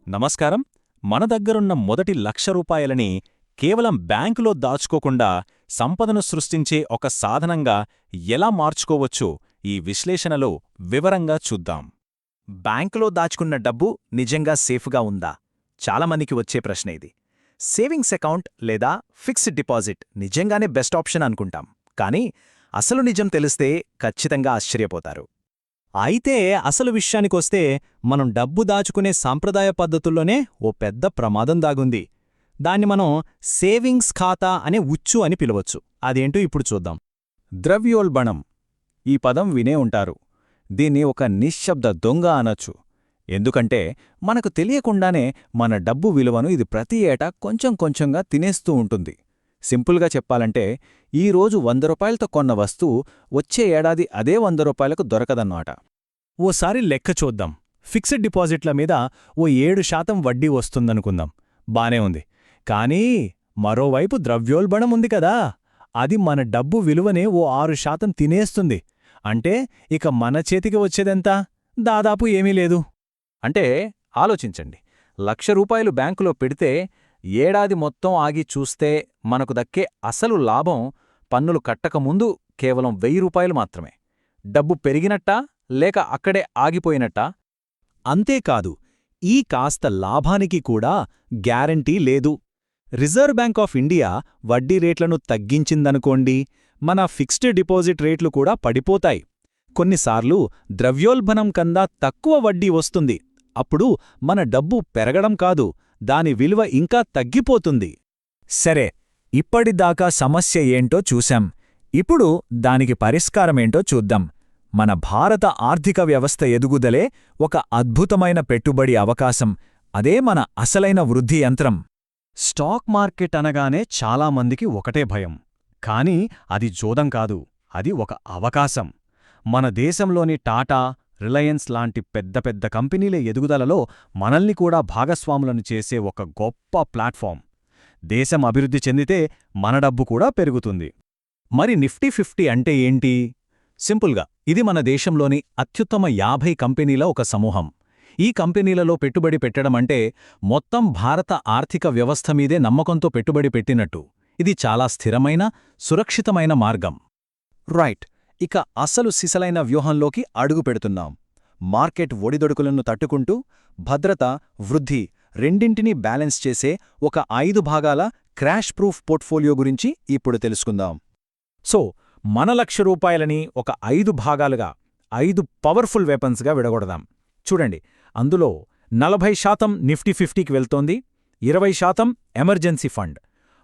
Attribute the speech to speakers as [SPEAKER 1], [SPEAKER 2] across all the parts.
[SPEAKER 1] నమస్కారం. మన దగ్గరున్న మొదటి ₹1,00,000ని కేవలం బ్యాంకులో దాచుకోకుండా సంపదను సృష్టించే ఒక సాధనంగా ఎలా మార్చుకోవచ్చో ఈ విశ్లేషణలో వివరంగా చూద్దాం.
[SPEAKER 2] బ్యాంకులో దాచుకున్న డబ్బు నిజంగా సేఫ్గా ఉందా? చాలామందికి వచ్చే ప్రశ్న ఇది. సేవింగ్స్ అకౌంట్ లేదా ఫిక్స్డ్ డిపాజిట్ నిజంగానే బెస్ట్ ఆప్షన్ అనుకుంటాం, కానీ అసలు నిజం తెలిస్తే ఖచ్చితంగా ఆశ్చర్యపోతారు.
[SPEAKER 3] అయితే అసలు విషయానికొస్తే మనం డబ్బు దాచుకునే సాంప్రదాయ పద్ధతుల్లోనే ఓ పెద్ద ప్రమాదం దాగుంది. దాన్ని మనం సేవింగ్స్ ఖాతా అనే ఉచ్చు అని పిలవచ్చు. అదేంటో ఇప్పుడు చూద్దాం.
[SPEAKER 2] ద్రవ్యోల్బణం ఈ పదం వినే ఉంటారు. దీన్ని ఒక నిశ్శబ్ద దొంగ అనొచ్చు. ఎందుకంటే మనకు తెలియకుండానే మన డబ్బు విలువను ఇది ప్రతి ఏటా కొంచెం కొంచెంగా తినేస్తూ ఉంటుంది. సింపుల్గా చెప్పాలంటే ఈరోజు ₹100తో కొన్న వస్తువు వచ్చే ఏడాది అదే ₹100కు దొరకదన్నమాట.
[SPEAKER 3] ఓసారి లెక్క చూద్దాం. ఫిక్స్డ్ డిపాజిట్ల మీద ఓ 7% వడ్డీ వస్తుందనుకుందాం. బానే ఉంది. కానీ మరోవైపు ద్రవ్యోల్బణం ఉంది కదా, అది మన డబ్బు విలువనే ఓ 6% తినేస్తుంది. అంటే ఇక మన చేతికి వచ్చేదెంత? దాదాపు ఏమీ లేదు.
[SPEAKER 2] అంటే ఆలోచించండి, ₹1,00,000 బ్యాంకులో పెడితే ఏడాది మొత్తం ఆగి చూస్తే మనకు దక్కే అసలు లాభం పన్నులు కట్టకముందు కేవలం ₹1,000 మాత్రమే. డబ్బు పెరిగినట్టా లేక అక్కడే ఆగిపోయినట్టా?
[SPEAKER 3] అంతేకాదు, ఈ కాస్త లాభానికి కూడా గ్యారంటీ లేదు. రిజర్వ్ బ్యాంక్ ఆఫ్ ఇండియా వడ్డీ రేట్లను తగ్గించిందనుకోండి, మన ఫిక్స్డ్ డిపాజిట్ రేట్లు కూడా పడిపోతాయి. కొన్నిసార్లు ద్రవ్యోల్బణం కన్నా తక్కువ వడ్డీ వస్తుంది. అప్పుడు మన డబ్బు పెరగడం కాదు, దాని విలువ ఇంకా తగ్గిపోతుంది. సరే, ఇప్పటిదాకా సమస్య ఏంటో చూశాం. ఇప్పుడు దానికి పరిష్కారమేంటో చూద్దాం. మన భారత ఆర్థిక వ్యవస్థ ఎదుగుదలే ఒక అద్భుతమైన పెట్టుబడి అవకాశం. అదే మన అసలైన వృద్ధి యంత్రం. స్టాక్ మార్కెట్ అనగానే చాలామందికి ఒకటే భయం. కానీ అది జోదం కాదు, అది ఒక అవకాశం. మన దేశంలోని టాటా, రిలయన్స్ లాంటి పెద్ద పెద్ద కంపెనీల ఎదుగుదలలో మనల్ని కూడా భాగస్వాములను చేసే ఒక గొప్ప ప్లాట్ఫామ్. దేశం అభివృద్ధి చెందితే మన డబ్బు కూడా పెరుగుతుంది. మరి నిఫ్టీ 50 అంటే ఏంటి? సింపుల్గా, ఇది మన దేశంలోని అత్యుత్తమ 50 కంపెనీల ఒక సమూహం. ఈ కంపెనీలలో పెట్టుబడి పెట్టడమంటే మొత్తం భారత ఆర్థిక వ్యవస్థ మీదే నమ్మకంతో పెట్టుబడి పెట్టినట్టు. ఇది చాలా స్థిరమైన, సురక్షితమైన మార్గం.
[SPEAKER 2] రైట్. ఇక అసలు సిసలైన వ్యూహంలోకి అడుగు పెడుతున్నాం. మార్కెట్ ఒడిదొడుకులను తట్టుకుంటూ భద్రత, వృద్ధి రెండింటినీ బ్యాలెన్స్ చేసే ఒక 5 భాగాల క్రాష్ ప్రూఫ్ పోర్ట్ఫోలియో గురించి ఇప్పుడు తెలుసుకుందాం.
[SPEAKER 3] సో, మన ₹1,00,000ని ఒక 5 భాగాలుగా, 5 పవర్ఫుల్ వెపన్స్గా విడగొడదాం. చూడండి, అందులో 40% నిఫ్టీ 50కి వెళ్తోంది, 20% ఎమర్జెన్సీ ఫండ్,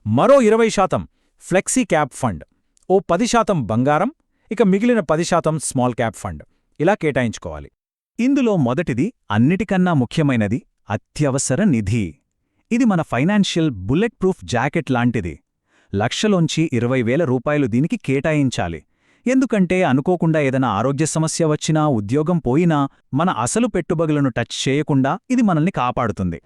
[SPEAKER 3] మరో 20% ఫ్లెక్సీ క్యాప్ ఫండ్, ఓ 10% బంగారం, ఇక మిగిలిన 10% స్మాల్ క్యాప్ ఫండ్. ఇలా కేటాయించుకోవాలి. ఇందులో మొదటిది, అన్నిటికన్నా ముఖ్యమైనది, అత్యవసర నిధి. ఇది మన ఫైనాన్షియల్ బుల్లెట్ ప్రూఫ్ జాకెట్ లాంటిది. లక్షలోంచి ₹20,000 దీనికి కేటాయించాలి. ఎందుకంటే అనుకోకుండా ఏదైనా ఆరోగ్య సమస్య వచ్చినా, ఉద్యోగం పోయినా మన అసలు పెట్టుబడులను టచ్ చేయకుండా ఇది మనల్ని కాపాడుతుంది.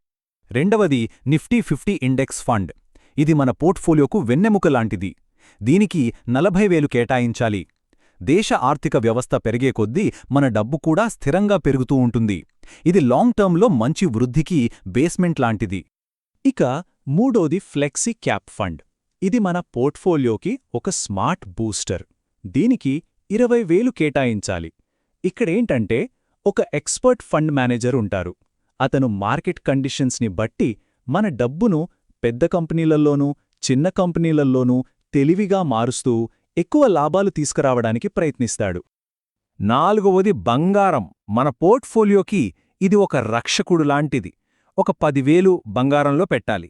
[SPEAKER 3] రెండవది, నిఫ్టీ 50 ఇండెక్స్ ఫండ్. ఇది మన పోర్ట్ఫోలియోకు వెన్నెముక లాంటిది. దీనికి 40,000 కేటాయించాలి. దేశ ఆర్థిక వ్యవస్థ పెరిగే కొద్దీ మన డబ్బు కూడా స్థిరంగా పెరుగుతూ ఉంటుంది. ఇది లాంగ్ టర్మ్లో మంచి వృద్ధికి బేస్మెంట్ లాంటిది. ఇక మూడోది, ఫ్లెక్సీ క్యాప్ ఫండ్. ఇది మన పోర్ట్ఫోలియోకి ఒక స్మార్ట్ బూస్టర్. దీనికి 20,000 కేటాయించాలి. ఇక్కడేంటంటే ఒక ఎక్స్పర్ట్ ఫండ్ మేనేజర్ ఉంటారు. అతను మార్కెట్ కండిషన్స్ని బట్టి మన డబ్బును పెద్ద కంపెనీలలోనూ, చిన్న కంపెనీలలోనూ తెలివిగా మారుస్తూ ఎక్కువ లాభాలు తీసుకురావడానికి ప్రయత్నిస్తాడు. నాలుగవది, బంగారం. మన పోర్ట్ఫోలియోకి ఇది ఒక రక్షకుడు లాంటిది. ఒక 10,000 బంగారంలో పెట్టాలి.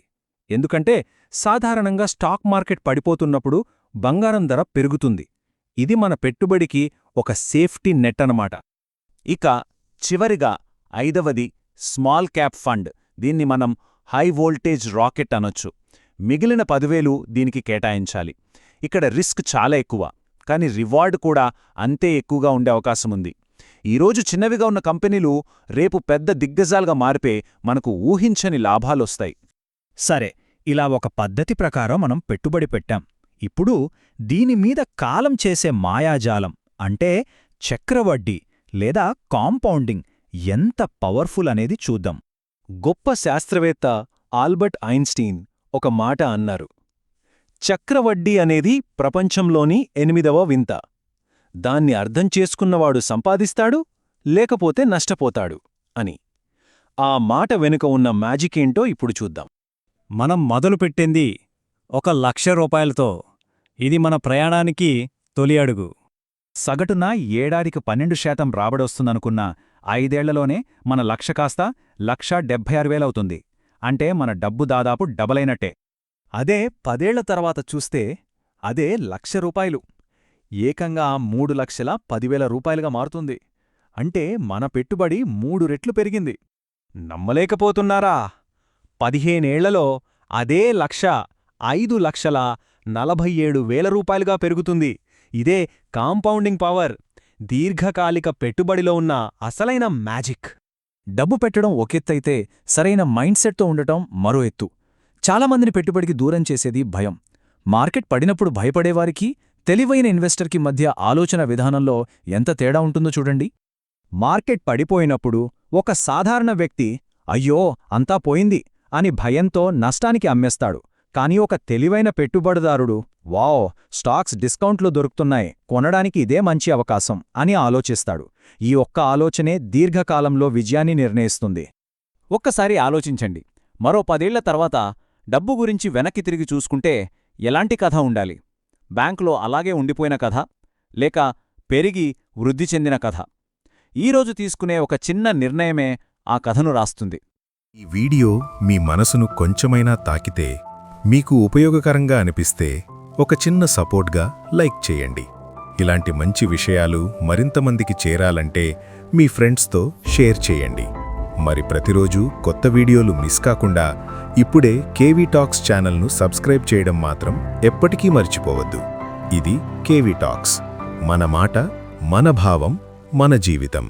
[SPEAKER 3] ఎందుకంటే సాధారణంగా స్టాక్ మార్కెట్ పడిపోతున్నప్పుడు బంగారం ధర పెరుగుతుంది. ఇది మన పెట్టుబడికి ఒక సేఫ్టీ నెట్ అన్నమాట. ఇక చివరిగా 5వది, స్మాల్ క్యాప్ ఫండ్. దీన్ని మనం హై వోల్టేజ్ రాకెట్ అనొచ్చు. మిగిలిన 10,000 దీనికి కేటాయించాలి. ఇక్కడ రిస్క్ చాలా ఎక్కువ, కానీ రివార్డ్ కూడా అంతే ఎక్కువగా ఉండే అవకాశముంది. ఈరోజు చిన్నవిగా ఉన్న కంపెనీలు రేపు పెద్ద దిగ్గజాలుగా మారిపే మనకు ఊహించని లాభాలొస్తాయి. సరే, ఇలా ఒక పద్ధతి ప్రకారం మనం పెట్టుబడి పెట్టాం. ఇప్పుడు దీనిమీద కాలం చేసే మాయాజాలం అంటే చక్రవడ్డీ లేదా కాంపౌండింగ్ ఎంత పవర్ఫుల్ అనేది చూద్దాం.
[SPEAKER 2] గొప్ప శాస్త్రవేత్త ఆల్బర్ట్ ఐన్స్టీన్ ఒక మాట అన్నారు. చక్రవడ్డీ అనేది ప్రపంచంలోని 8వ వింత. దాన్ని అర్థం చేసుకున్నవాడు సంపాదిస్తాడు, లేకపోతే నష్టపోతాడు అని. ఆ మాట వెనుక ఉన్న మ్యాజికేంటో ఇప్పుడు చూద్దాం.
[SPEAKER 4] మనం మొదలుపెట్టింది 1,00,000 రూపాయలతో. ఇది మన ప్రయాణానికి తొలి అడుగు.
[SPEAKER 3] సగటున ఏడాదికి 12% రాబడొస్తుందనుకున్న 5 ఏళ్లలోనే మన లక్ష కాస్త 1,76,000 అవుతుంది. అంటే మన డబ్బు దాదాపు డబలైనట్టే. అదే 10 ఏళ్ల తర్వాత చూస్తే అదే 1,00,000 రూపాయలు ఏకంగా 3,10,000 రూపాయలుగా మారుతుంది. అంటే మన పెట్టుబడి 3 రెట్లు పెరిగింది. నమ్మలేకపోతున్నారా? 15 ఏళ్లలో అదే 1,00,000 5,47,000 రూపాయలుగా పెరుగుతుంది. ఇదే కాంపౌండింగ్ పవర్, దీర్ఘకాలిక పెట్టుబడిలో ఉన్న అసలైన మ్యాజిక్.
[SPEAKER 2] డబ్బు పెట్టడం ఒకెత్తైతే సరైన మైండ్సెట్తో ఉండటం మరో ఎత్తు. చాలామందిని పెట్టుబడికి దూరం చేసేది భయం. మార్కెట్ పడినప్పుడు భయపడేవారికి, తెలివైన ఇన్వెస్టర్కి మధ్య ఆలోచన విధానంలో ఎంత తేడా ఉంటుందో చూడండి. మార్కెట్ పడిపోయినప్పుడు ఒక సాధారణ వ్యక్తి అయ్యో అంతా పోయింది అని భయంతో నష్టానికి అమ్మేస్తాడు. కానీ ఒక తెలివైన పెట్టుబడిదారుడు వావ్, స్టాక్స్ డిస్కౌంట్లు దొరుకుతున్నాయి, కొనడానికి ఇదే మంచి అవకాశం అని ఆలోచిస్తాడు. ఈ ఒక్క ఆలోచనే దీర్ఘకాలంలో విజయాన్ని నిర్ణయిస్తుంది. ఒక్కసారి ఆలోచించండి, మరో 10 ఏళ్ల తర్వాత డబ్బు గురించి వెనక్కి తిరిగి చూసుకుంటే ఎలాంటి కథ ఉండాలి? బ్యాంకులో అలాగే ఉండిపోయిన కథ, లేక పెరిగి వృద్ధి చెందిన కథ? ఈరోజు తీసుకునే ఒక చిన్న నిర్ణయమే ఆ కథను రాస్తుంది.
[SPEAKER 5] ఈ వీడియో మీ మనసును కొంచెమైనా తాకితే, మీకు ఉపయోగకరంగా అనిపిస్తే ఒక చిన్న సపోర్ట్గా లైక్ చేయండి. ఇలాంటి మంచి విషయాలు మరింతమందికి చేరాలంటే మీ ఫ్రెండ్స్తో షేర్ చేయండి. మరి ప్రతిరోజు కొత్త వీడియోలు మిస్ కాకుండా ఇప్పుడే కేవీ టాక్స్ ఛానల్ను సబ్స్క్రైబ్ చేయడం మాత్రం ఎప్పటికీ మర్చిపోవద్దు. ఇది కేవీ టాక్స్, మన మాట, మన భావం, మన జీవితం.